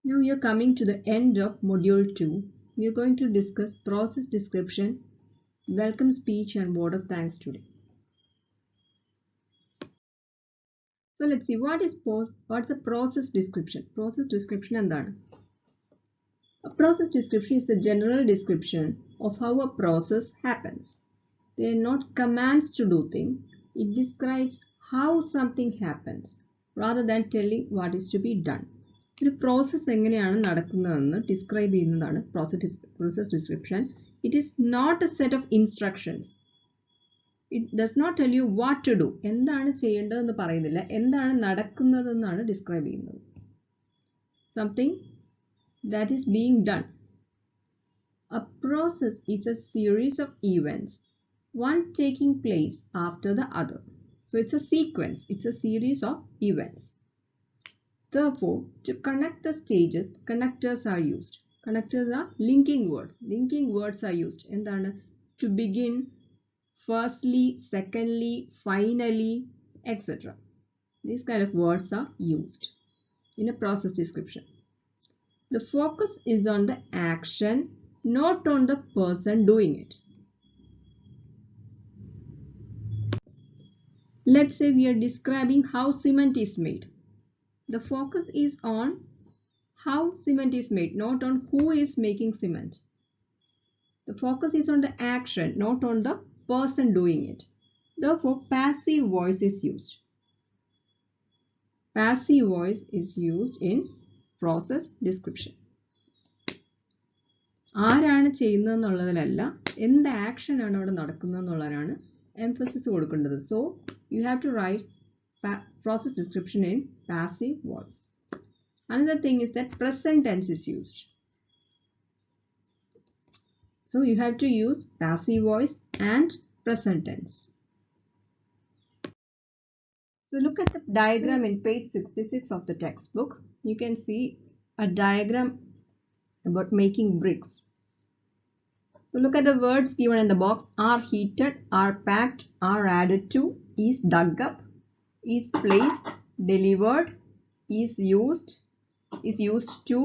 Now we are coming to the end of module 2. We are going to discuss process description, welcome speech and word of thanks today. So let's see what's a process description. Process description എന്താണ്? A process description is the general description of how a process happens. They are not commands to do things. It describes how something happens rather than telling what is to be done. ഒരു process എങ്ങനെയാണ് നടക്കുന്നതെന്ന് describe ചെയ്യുന്നതാണ് process description. It is not a set of instructions. It does not tell you what to do. എന്താണ് ചെയ്യേണ്ടതെന്ന് പറയുന്നില്ല, എന്താണ് നടക്കുന്നതെന്നാണ് describe ചെയ്യുന്നത്. Something that is being done. A process is a series of events, one taking place after the other. So it's a sequence, it's a series of events. Therefore, to connect the stages, connectors are used. Connectors are linking words. Linking words are used. എന്താണ്? To begin, firstly, secondly, finally, etc. These kind of words are used in a process description. The focus is on the action, not on the person doing it. Let's say we are describing how cement is made. The focus is on how cement is made, not on who is making cement. The focus is on the action, not on the person doing it. Therefore, passive voice is used. Passive voice is used in process description. ആരാണ് ചെയ്യുന്നതെന്നുള്ളതിലല്ല, എന്ത് action ആണ് അവിടെ നടക്കുന്നതെന്നുള്ളതിനാണ് emphasis കൊടുക്കേണ്ടത്. So you have to write process description in passive voice. Another thing is that present tense is used. So you have to use passive voice and present tense. So look at the diagram in page 66 of the textbook. You can see a diagram about making bricks. So look at the words given in the box. Are heated, are packed, are added to, is dug up, is placed, delivered, is used to,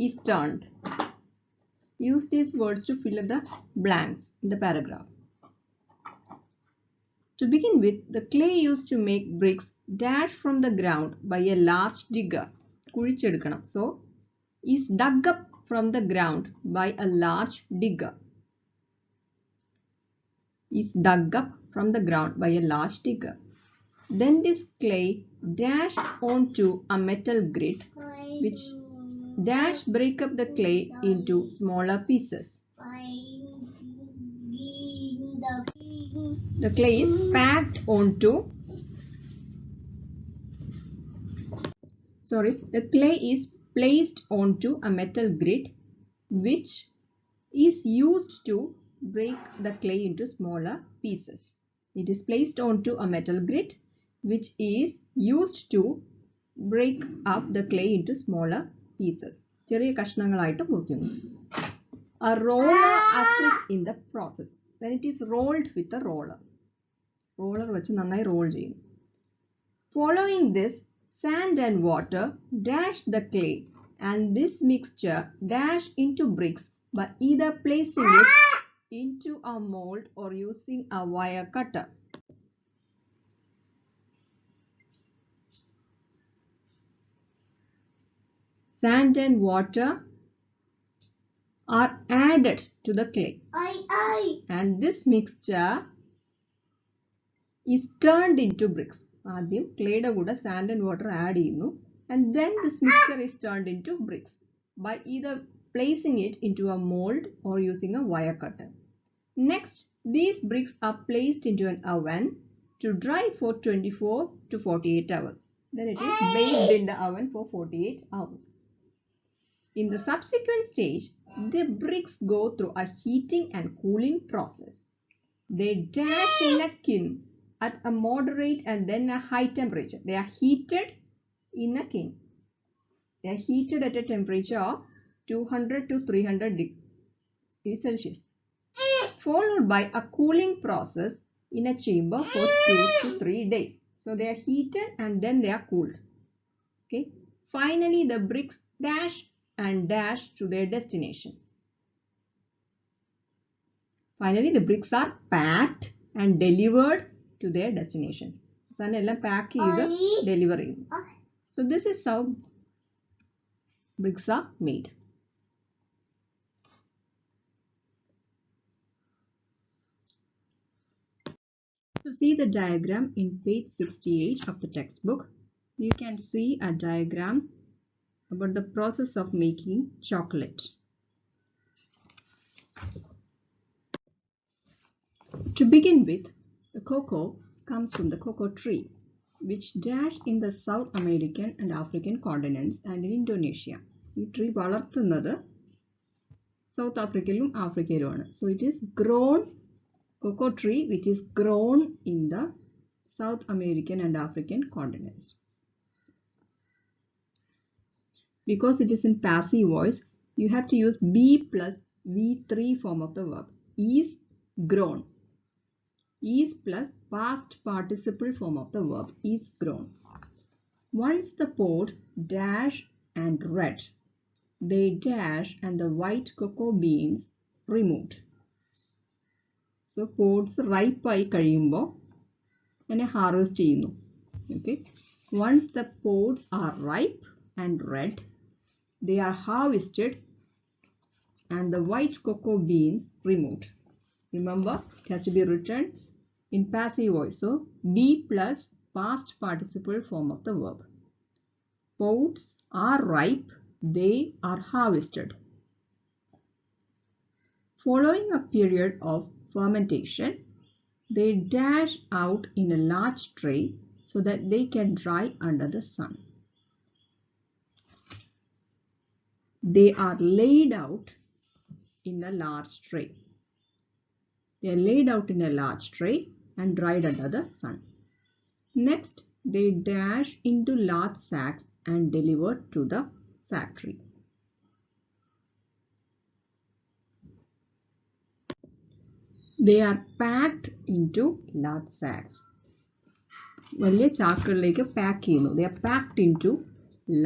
is turned. Use these words to fill up the blanks in the paragraph. To begin with, the clay used to make bricks dashed from the ground by a large digger. കുഴിച്ചെടുക്കണം. So, is dug up from the ground by a large digger. Is dug up from the ground by a large digger. Then this clay dashed onto a metal grit, which break up the clay into smaller pieces. The clay is packed onto. The clay is placed onto a metal grit, which is used to break the clay into smaller pieces. It is placed onto a metal grit, which is used to break up the clay into smaller pieces. ചെറിയ കഷ്ണങ്ങളായിട്ട് മുറിക്കുന്നു. A roller assists in the process. Then it is rolled with a roller. Roller വെച്ച് നന്നായി roll ചെയ്യുന്നു. Following this, sand and water dash the clay and this mixture dash into bricks by either placing it into a mold or using a wire cutter. Sand and water are added to the clay and this mixture is turned into bricks. ആദ്യം ക്ലേയുടെ കൂടെ sand and water add ചെയ്യുന്നു and then this mixture is turned into bricks by either placing it into a mold or using a wire cutter. Next, these bricks are placed into an oven to dry for 24 to 48 hours. Then it is baked in the oven for 48 hours. In the subsequent stage, the bricks go through a heating and cooling process. They dash in a kiln at a moderate and then a high temperature. They are heated in a kiln. They are heated at a temperature of 200 to 300 degrees Celsius, followed by a cooling process in a chamber for 2 to 3 days. So they are heated and then they are cooled. Okay. Finally, the bricks dash and dashed to their destinations. Finally, the bricks are packed and delivered to their destinations. Pack delivery. So this is how bricks are made. So see the diagram in page 68 of the textbook. You can see a diagram about the process of making chocolate. To begin with, the cocoa comes from the cocoa tree, which dash in the South American and African continents and in Indonesia. ഈ tree വളർത്തുന്നത് south ആഫ്രിക്കയിലും ആഫ്രിക്കയിലുമാണ്. So it is grown cocoa tree which is grown in the South American and African continents. Because it is in passive voice, you have to use be plus V3 form of the verb. Is grown. Is plus past participle form of the verb. Is grown. Once the pod dash and red, they dash and the white cocoa beans removed. So pods ripe ആയി കഴിയുമ്പോൾ അതിനെ harvest ചെയ്യുന്നു. Okay. Once the pods are ripe and red, they are harvested and the white cocoa beans removed. Remember, it has to be written in passive voice. So be plus past participle form of the verb. Pods are ripe, they are harvested. Following a period of fermentation, they dash out in a large tray so that they can dry under the sun. They are laid out in a large tray. They are laid out in a large tray and dried under the sun. Next, they dash into large sacks and delivered to the factory. They are packed into large sacks. വലിയ ചാക്കുകളിലേക്ക് pack ചെയ്യുന്നു. They are packed into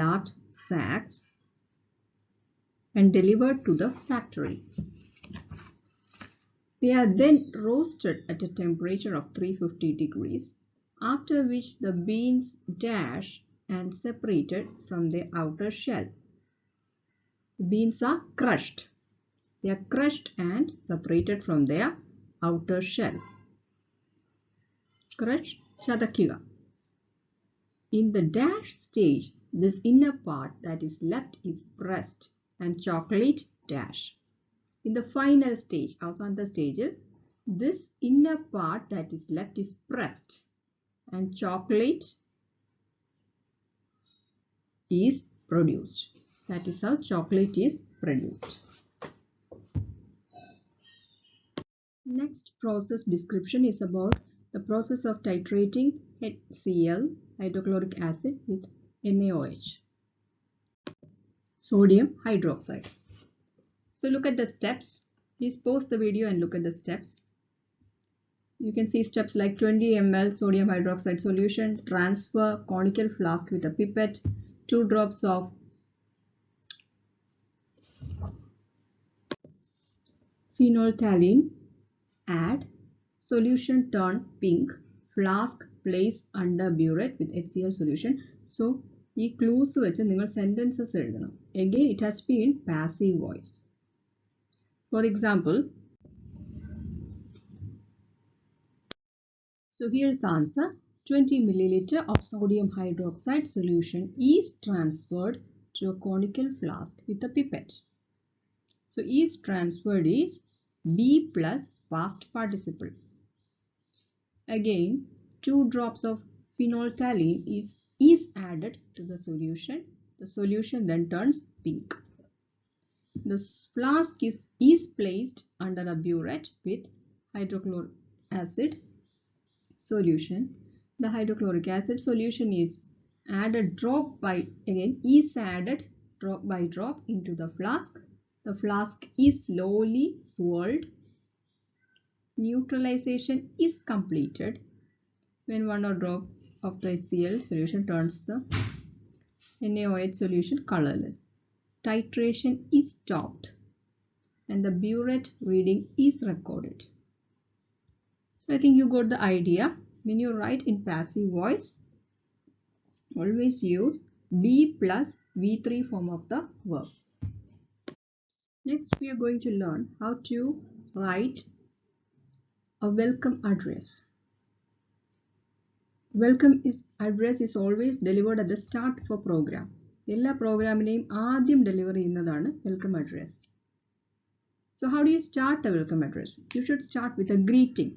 large sacks and delivered to the factory. They are then roasted at a temperature of 350 degrees, after which the beans dash and separated from their outer shell. The beans are crushed. They are crushed and separated from their outer shell. Crush, chadakiga. In the dash stage, this inner part that is left is pressed and chocolate dash. In the final stage, avasantha stage, this inner part that is left is pressed and chocolate is produced. That is how chocolate is produced. Next process description is about the process of titrating HCl, hydrochloric acid, with NaOH, sodium hydroxide. So look at the steps. Please pause the video and look at the steps. You can see steps like 20 ml sodium hydroxide solution, transfer conical flask with a pipette, 2 drops of phenolphthalein, add, solution turn pink, flask place under burette with HCl solution. So ഈ clues വെച്ച് നിങ്ങൾ sentences എഴുതണം. Again, it has to be in passive voice. For example, so here's the answer. 20 milliliter of sodium hydroxide solution is transferred to a conical flask with a pipette. So is transferred is be plus past participle. Again, 2 drops of phenolphthalein is added to the solution. The solution then turns pink. The flask is placed under a burette with hydrochloric acid solution. The hydrochloric acid solution is added drop by drop by drop into the flask. The flask is slowly swirled. Neutralization is completed when 1 drop of the HCl solution turns the NaOH solution colorless. titration is stopped and the burette reading is recorded. So I think you got the idea. When you write in passive voice, always use be plus V3 form of the verb. Next, we are going to learn how to write a welcome address. Welcome address is always delivered at the start of a program. എല്ലാ പ്രോഗ്രാമിനെയും ആദ്യം deliver ചെയ്യുന്നതാണ് welcome address. So how do you start a welcome address? You should start with a greeting.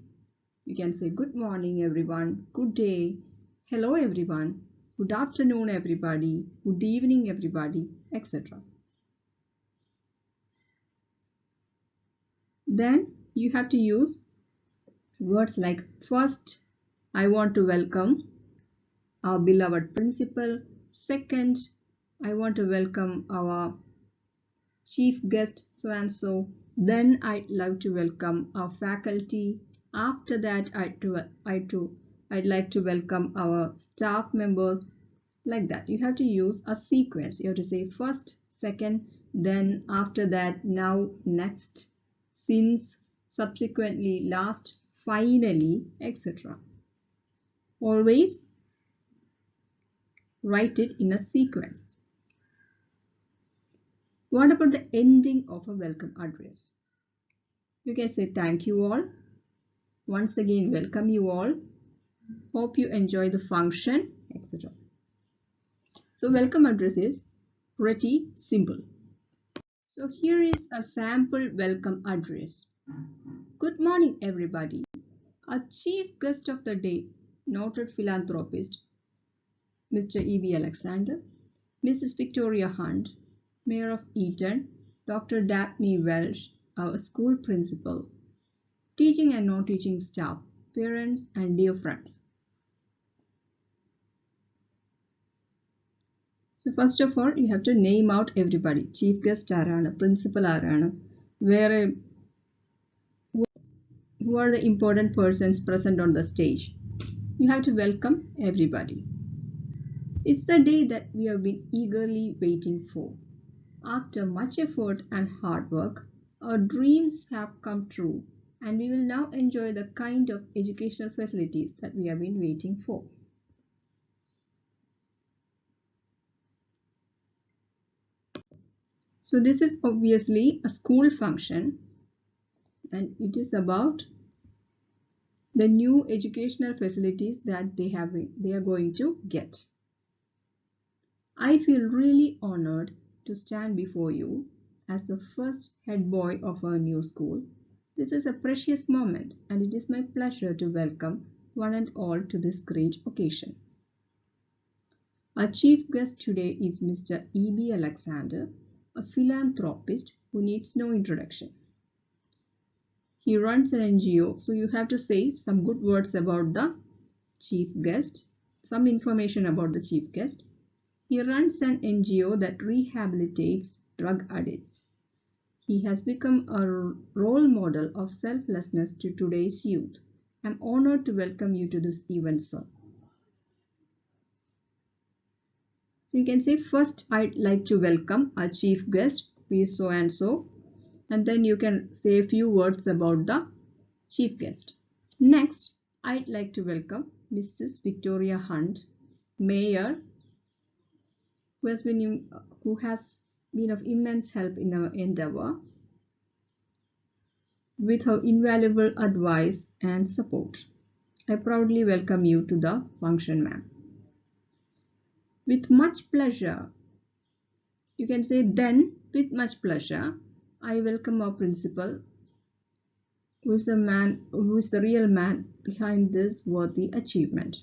You can say good morning everyone, good day, hello everyone, good afternoon everybody, good evening everybody, etc. Then you have to use words like first, I want to welcome our beloved principal. Second, I want to welcome our chief guest so and so. Then I'd love to welcome our faculty. After that, I'd like to welcome our staff members. Like that. You have to use a sequence. You have to say first, second, then, after that, now, next, since, subsequently, last, finally, etc. Always write it in a sequence. What about the ending of a welcome address? You can say thank you all. Once again, welcome you all. Hope you enjoy the function, etc. So welcome address is pretty simple. So here is a sample welcome address. Good morning everybody. Our chief guest of the day, noted philanthropist, Mr. E.B. Alexander, Mrs. Victoria Hunt, Mayor of Eton, Dr. Daphne Welsh, our school principal, teaching and non-teaching staff, parents and dear friends. So first of all, you have to name out everybody. Chief guest ആരാണ്, principal ആരാണ്, where who are the important persons present on the stage. You have to welcome everybody. It's the day that we have been eagerly waiting for. After much effort and hard work, our dreams have come true, and we will now enjoy the kind of educational facilities that we have been waiting for. So this is obviously a school function, and it is about the new educational facilities that they are going to get. I feel really honored to stand before you as the first head boy of our new school. This is a precious moment, and it is my pleasure to welcome one and all to this great occasion. Our chief guest today is Mr. E.B. Alexander, a philanthropist who needs no introduction. He runs an NGO, so you have to say some good words about the chief guest, some information about the chief guest. He runs an NGO that rehabilitates drug addicts. He has become a role model of selflessness to today's youth. I'm honored to welcome you to this event, sir. So you can say first, I'd like to welcome our chief guest, who is so and so, and then you can say a few words about the chief guest. Next, I'd like to welcome Mrs. Victoria Hunt, Mayor, who has been of immense help in our endeavor with her invaluable advice and support. I proudly welcome you to the function, ma'am. With much pleasure, you can say then, with much pleasure, I welcome our principal, who is the real man behind this worthy achievement.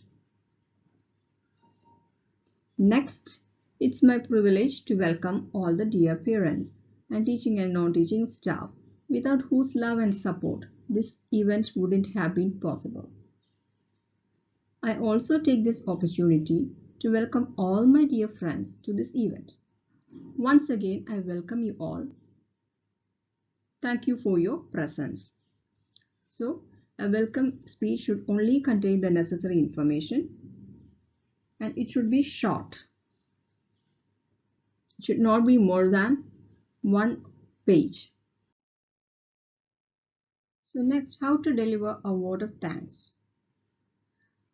Next, it's my privilege to welcome all the dear parents and teaching and non-teaching staff, without whose love and support this event wouldn't have been possible. I also take this opportunity to welcome all my dear friends to this event. Once again, I welcome you all. Thank you for your presence. So, a welcome speech should only contain the necessary information, and it should be short. It should not be more than 1 page. So next, how to deliver a word of thanks.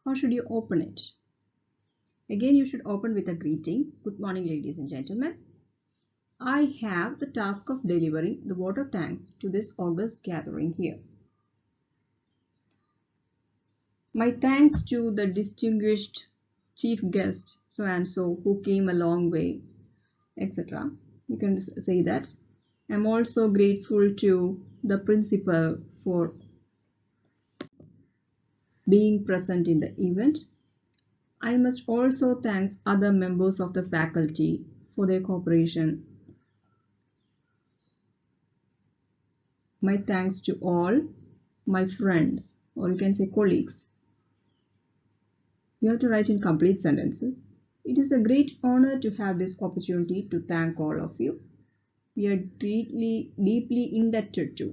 How should you open it? Again, you should open with a greeting. Good morning, ladies and gentlemen. I have the task of delivering the word of thanks to this august gathering here. My thanks to the distinguished chief guest so and so who came a long way, etc. You can say that. I'm also grateful to the principal for being present in the event. I must also thank other members of the faculty for their cooperation. My thanks to all my friends, or you can say colleagues. You have to write in complete sentences. It is a great honor to have this opportunity to thank all of you. We are deeply indebted to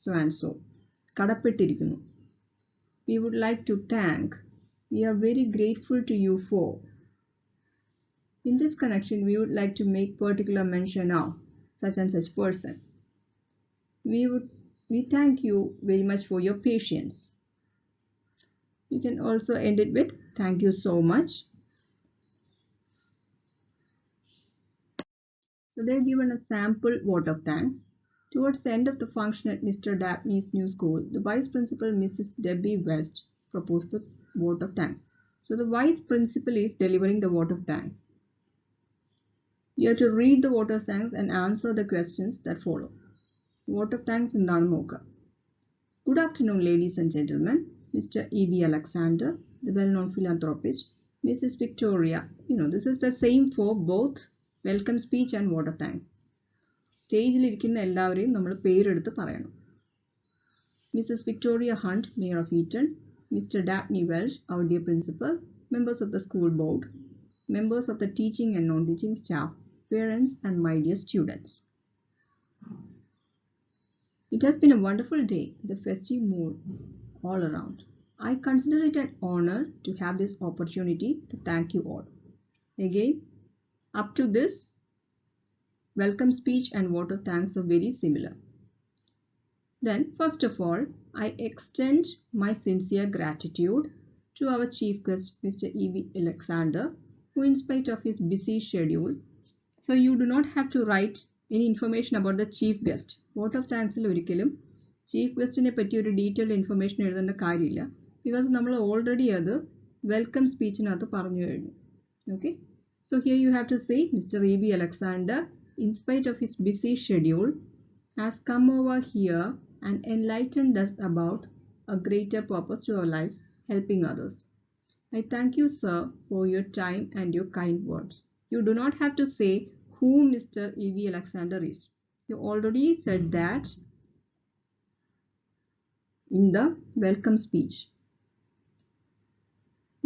so and so. കടപ്പെട്ടിരിക്കുന്നു. We would like to thank. We are very grateful to you for. In this connection, we would like to make particular mention of such and such person. We thank you very much for your patience. You can also end it with thank you so much. So they've given a sample vote of thanks. Towards the end of the function at Mr. Dabney's new school, the Vice Principal, Mrs. Debbie West, proposed the vote of thanks. So the Vice Principal is delivering the vote of thanks. You have to read the vote of thanks and answer the questions that follow. Vote of thanks എന്താണ് നോക്കുക. Good afternoon, ladies and gentlemen. Mr. E.B. Alexander, the well-known philanthropist, Mrs. Victoria. This is the same for both welcome speech and vote of thanks. സ്റ്റേജിലിരിക്കുന്ന എല്ലാവരെയും നമ്മൾ പേരെടുത്ത് പറയണം. Mrs. Victoria Hunt, Mayor of Eton, Mr. Dabney Welsh, our dear principal, members of the school board, members of the teaching and non-teaching staff, parents, and my dear students. It has been a wonderful day, the festive mood all around. I consider it an honor to have this opportunity to thank you all. Again, up to this, welcome speech and vote of thanks are very similar. Then, first of all, I extend my sincere gratitude to our chief guest, Mr. E.B. Alexander, who in spite of his busy schedule, so you do not have to write any information about the chief guest. Vote of thanks ഒരിക്കലും chief ഗസ്റ്റിനെ പറ്റി ഒരു detailed information എഴുതേണ്ട കാര്യമില്ല, because നമ്മൾ already അത് welcome സ്പീച്ചിനകത്ത് പറഞ്ഞു കഴിഞ്ഞു. Okay, so here you have to say mister E.B. Alexander, in spite of his busy schedule, has come over here and enlightened us about a greater purpose to our lives, helping others. I thank you, sir, for your time and your kind words. You do not have to say who Mr. E.B. Alexander is. You already said that in the welcome speech.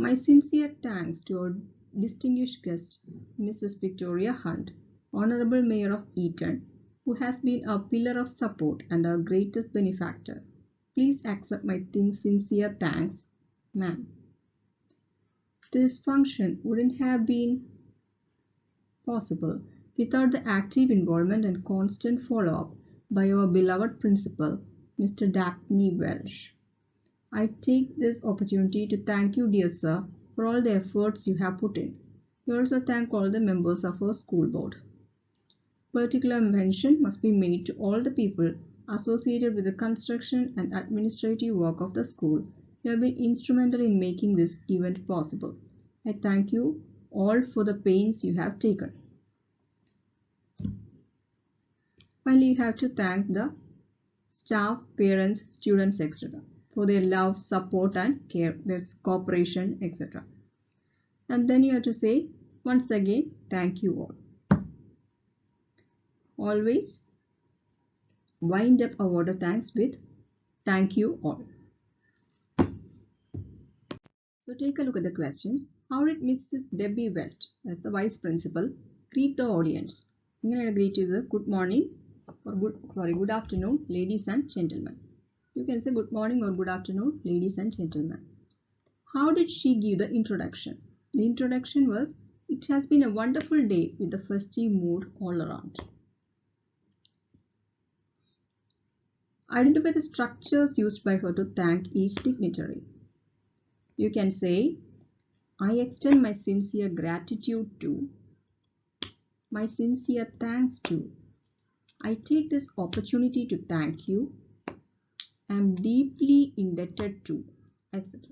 My sincere thanks to our distinguished guest, Mrs. Victoria Hunt, Honorable Mayor of Eton, who has been our pillar of support and our greatest benefactor. Please accept my sincere thanks, ma'am. This function wouldn't have been possible without the active involvement and constant follow-up by our beloved principal, Mr. Dabney Welsh. I take this opportunity to thank you, dear sir, for all the efforts you have put in. We also thank all the members of our school board. Particular mention must be made to all the people associated with the construction and administrative work of the school who have been instrumental in making this event possible. I thank you all for the pains you have taken. Finally, you have to thank the staff, parents, students, etc. for their love, support and care, their cooperation, etc. And then you have to say once again, thank you all. Always wind up a word of thanks with thank you all. So take a look at the questions. How did Mrs. Debbie West, as the vice principal, greet the audience? ഇങ്ങനെയാണ് greet ചെയ്തത്. Good morning or good afternoon, ladies and gentlemen. You can say good morning or good afternoon, ladies and gentlemen. How did she give the introduction? The introduction was It has been a wonderful day with the festive mood all around. Identify the structures used by her to thank each dignitary. You can say, I extend my sincere gratitude to, my sincere thanks to, I take this opportunity to thank you, I am deeply indebted to, etc.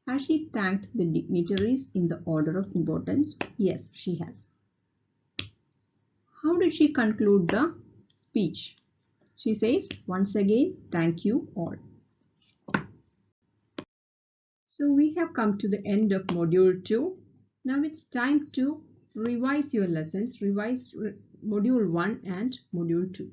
Has she thanked the dignitaries in the order of importance? Yes, she has. How did she conclude the speech? She says, once again, thank you all. So we have come to the end of module 2. Now it's time to revise your lessons, revise module 1 and module 2.